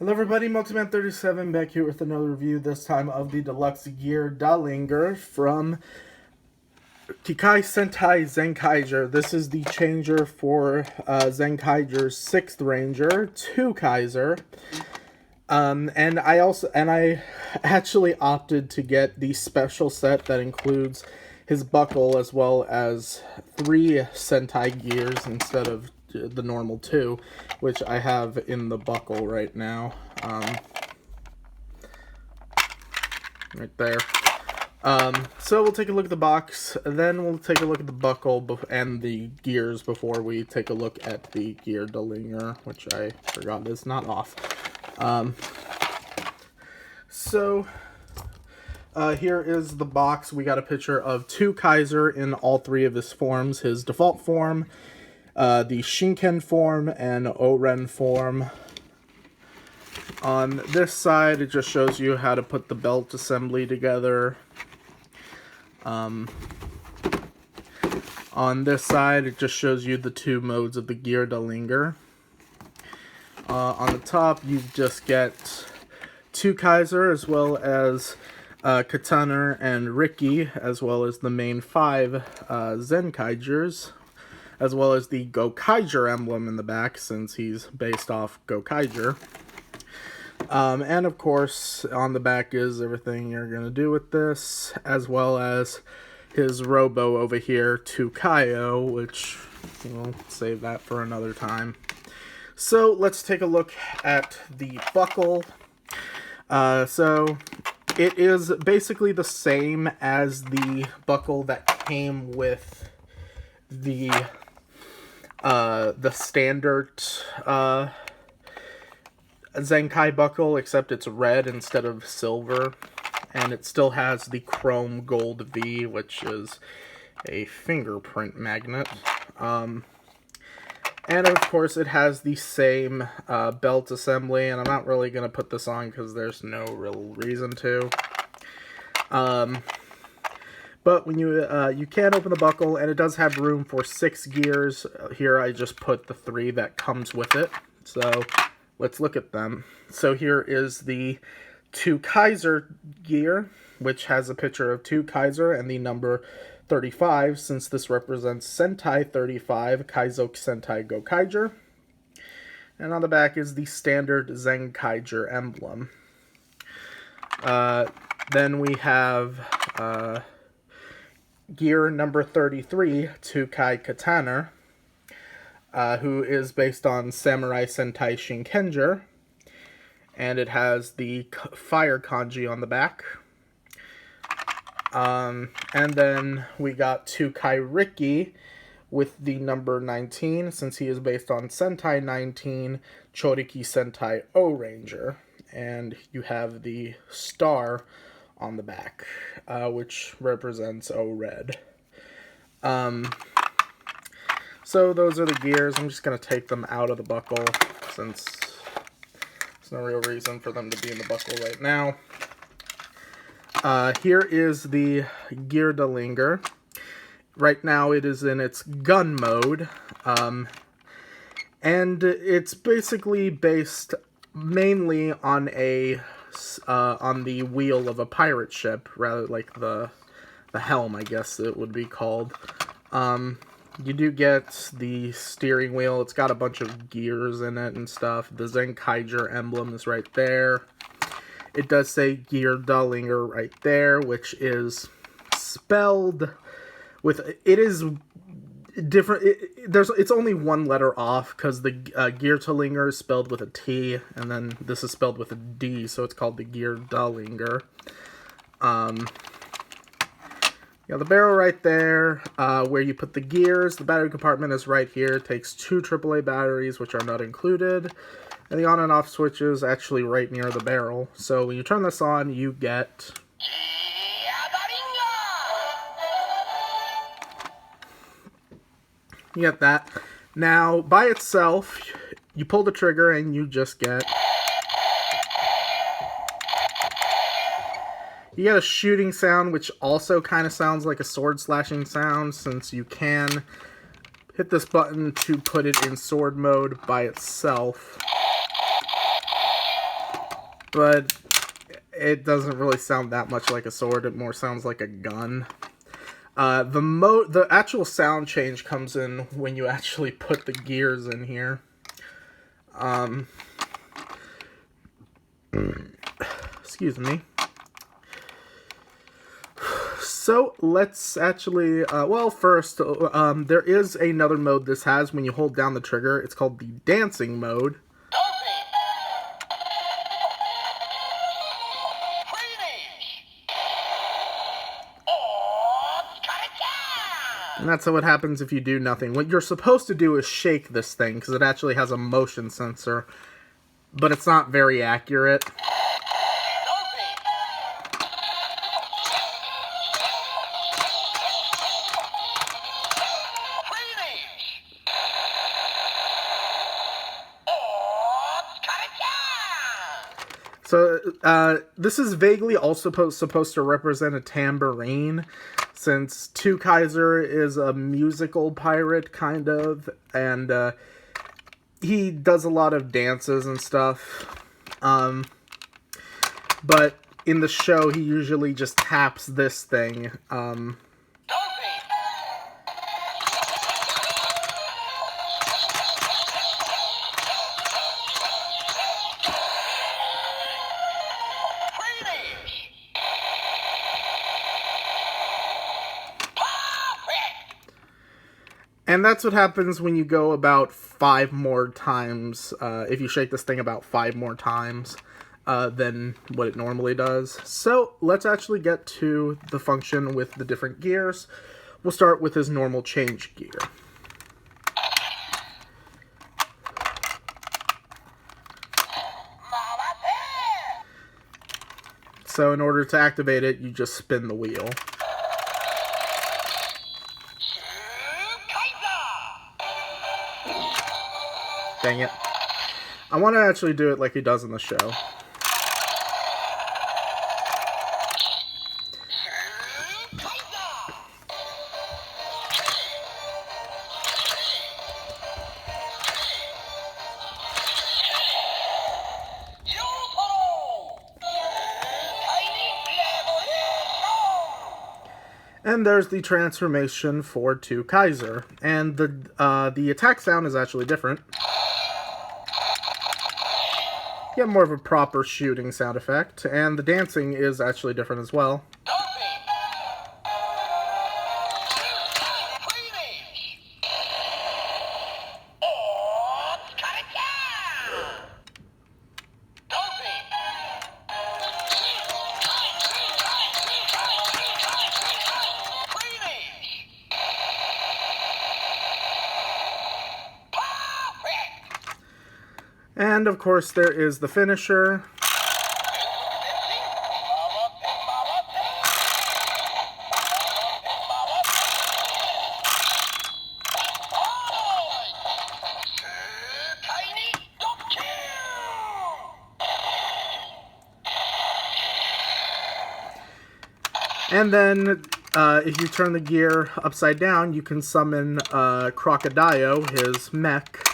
Hello everybody, Multiman37 back here with another review, this time of the deluxe geardalinger from Kikai Sentai Zenkaiger. This is the changer for Zenkaiger's 6th Ranger, 2 Kaiser. And I actually opted to get the special set that includes his buckle as well as 3 Sentai gears instead of the normal 2, which I have in the buckle right now. Right there. So we'll take a look at the box, then we'll take a look at the buckle and the gears before we take a look at the geardalinger, which I forgot is not off. Here is the box. We got a picture of 2 Kaiser in all 3 of his forms. His default form, the Shinken form, and Oren form. On this side, it just shows you how to put the belt assembly together. On this side, it just shows you the 2 modes of the geardalinger. On the top, you just get 2 Kaiser, as well as Katana and Ricky, as well as the main 5 Zenkaigers, as well as the Gokaiger emblem in the back, since he's based off Gokaiger. And of course, on the back is everything you're going to do with this, as well as his robo over here, Tukayo, which we'll save that for another time. So let's take a look at the buckle. So it is basically the same as the buckle that came with the standard Zenkai buckle, except it's red instead of silver, and it still has the chrome gold V, which is a fingerprint magnet. And of course it has the same belt assembly, and I'm not really going to put this on because there's no real reason to. But when you can open the buckle, and it does have room for 6 gears. Here I just put the 3 that comes with it. So let's look at them. So here is the 2 Kaiser gear, which has a picture of 2 Kaiser and the number 35, since this represents Sentai 35, Kaizoku Sentai Gokaiger. And on the back is the standard Zenkaiger emblem. Then we have gear number 33, 2 Kai Katana, who is based on Samurai Sentai Shinkenger, and it has the fire kanji on the back. And then we got 2 Kai Riki with the number 19, since he is based on Sentai 19, Choriki Sentai O Ranger, and you have the star on the back, which represents O Red. So those are the gears. I'm just going to take them out of the buckle, since there's no real reason for them to be in the buckle right now. Here is the geardalinger. Right now it is in its gun mode, and it's basically based mainly on on the wheel of a pirate ship, rather like the helm, I guess it would be called. You do get the steering wheel. It's got a bunch of gears in it and stuff. The Zenkaiger emblem is right there. It does say geardalinger right there, which is spelled with, it is different. It's only 1 letter off, because the geardalinger is spelled with a T, and then this is spelled with a D, so it's called the geardalinger. You got the barrel right there, where you put the gears. The battery compartment is right here. It takes 2 AAA batteries, which are not included. And the on and off switch is actually right near the barrel. So when you turn this on, you get that. Now, by itself, you pull the trigger and you just get... You get a shooting sound, which also kind of sounds like a sword slashing sound, since you can hit this button to put it in sword mode by itself. but it doesn't really sound that much like a sword. It more sounds like a gun. The actual sound change comes in when you actually put the gears in here. Excuse me. So let's actually, well, first, there is another mode this has when you hold down the trigger. It's called the dancing mode. And that's what happens if you do nothing. What you're supposed to do is shake this thing, because it actually has a motion sensor, but it's not very accurate. So, this is vaguely also supposed to represent a tambourine, since Zenkaiger is a musical pirate, kind of, and, he does a lot of dances and stuff, but in the show, he usually just taps this thing, and that's what happens when you go about 5 more times, if you shake this thing about 5 more times than what it normally does. So let's actually get to the function with the different gears. We'll start with his normal change gear. So in order to activate it, you just spin the wheel. Dang it. I want to actually do it like he does in the show. And there's the transformation for Zenkaiger, and the attack sound is actually different. You have more of a proper shooting sound effect, and the dancing is actually different as well. And of course there is the finisher. And then, if you turn the gear upside down, you can summon Crocodile, his mech.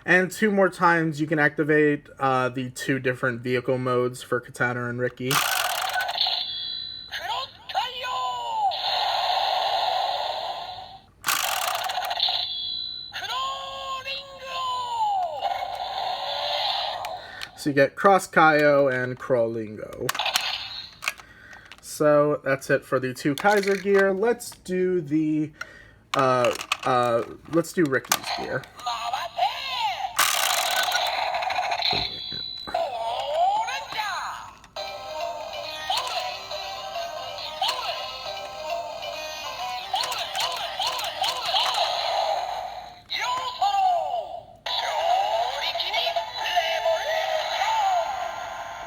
And 2 more times you can activate the 2 different vehicle modes for Katana and Ricky. So you get Cross Kaio and Crawlingo. So that's it for the Zenkaiger gear. Let's do the let's do Ricky's gear.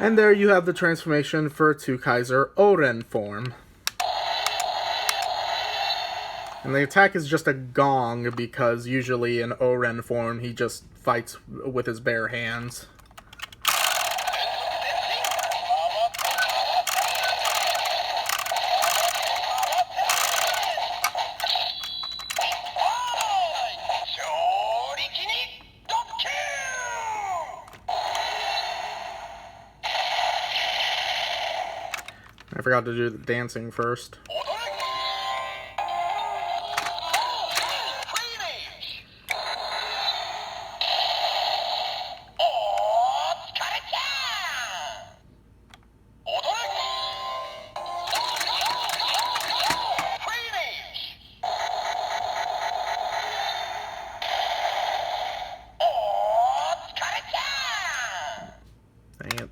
And there you have the transformation for Zenkaiger Oren form. And the attack is just a gong, because usually in Oren form he just fights with his bare hands. I forgot to do the dancing first. Dang it.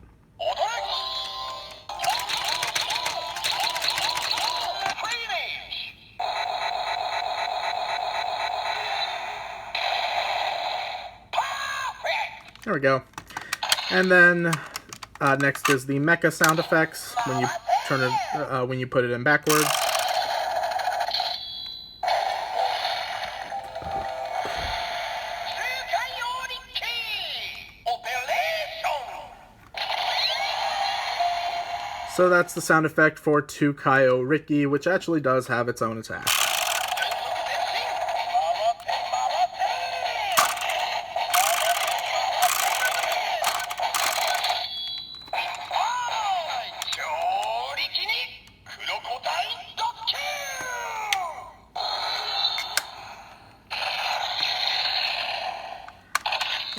There we go. And then next is the mecha sound effects when you turn it, when you put it in backwards. So that's the sound effect for Tukayo Riki, which actually does have its own attack.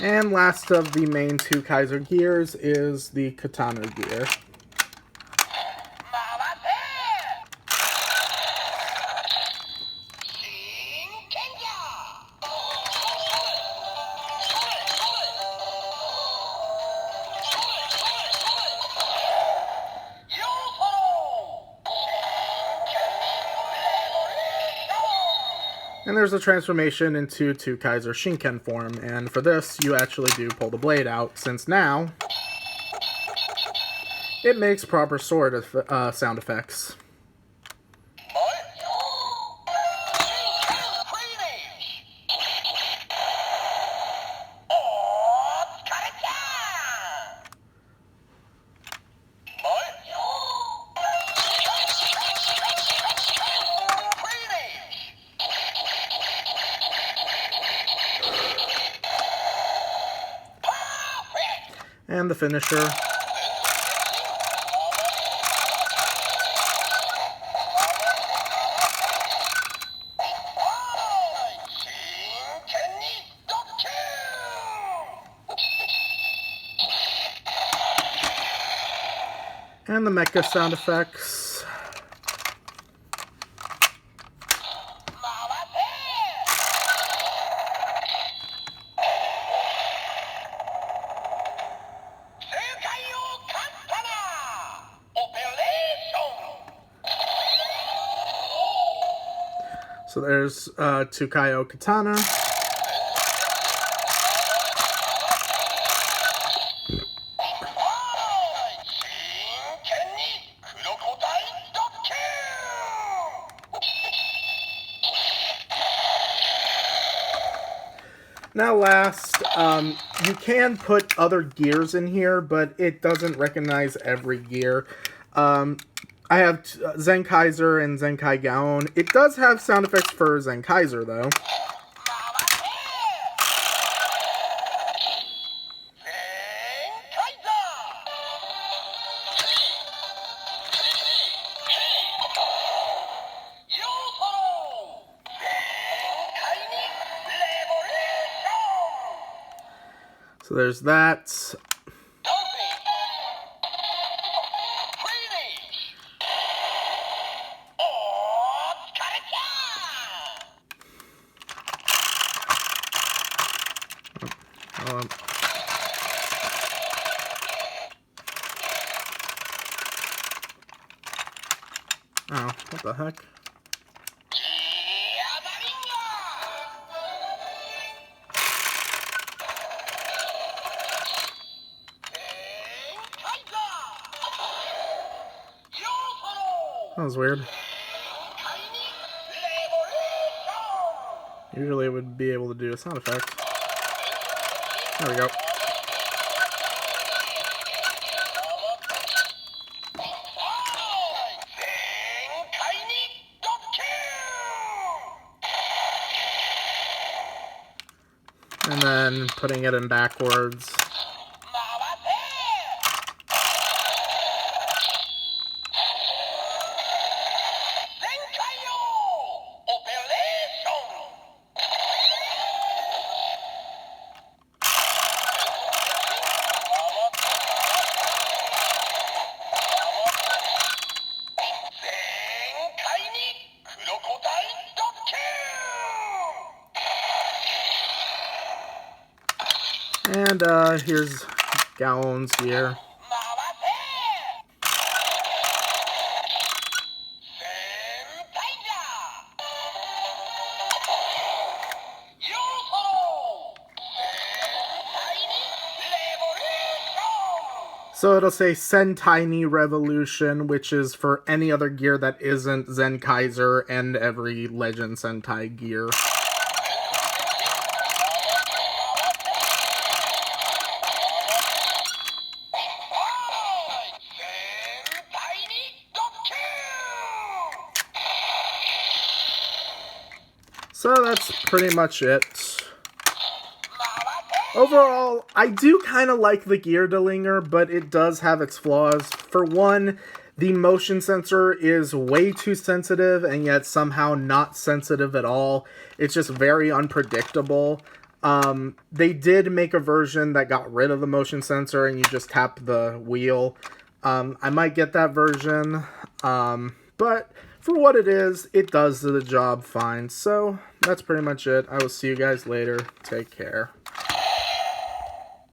And last of the main two Kaiser gears is the katana gear. And there's a transformation into Kaiser Shinken form, and for this, you actually do pull the blade out, since now it makes proper sword sound effects. And the finisher. And the mecha sound effects. So there's Tukayo Katana. Now last, you can put other gears in here, but it doesn't recognize every gear. I have Zenkaiger and zenkaiger. It does have sound effects for Zenkaiger, though. So there's that. Oh, what the heck? That was weird. Usually it would be able to do a sound effect. There we go. And then putting it in backwards. And here's Gaon's gear. So it'll say Sentai Revolution, which is for any other gear that isn't Zenkaiger and every Legend Sentai gear. So that's pretty much it. Overall, I do kind of like the geardalinger, but it does have its flaws. For one, the motion sensor is way too sensitive, and yet somehow not sensitive at all. It's just very unpredictable. They did make a version that got rid of the motion sensor, and you just tap the wheel. I might get that version, but for what it is, it does the job fine. So that's pretty much it. I will see you guys later. Take care.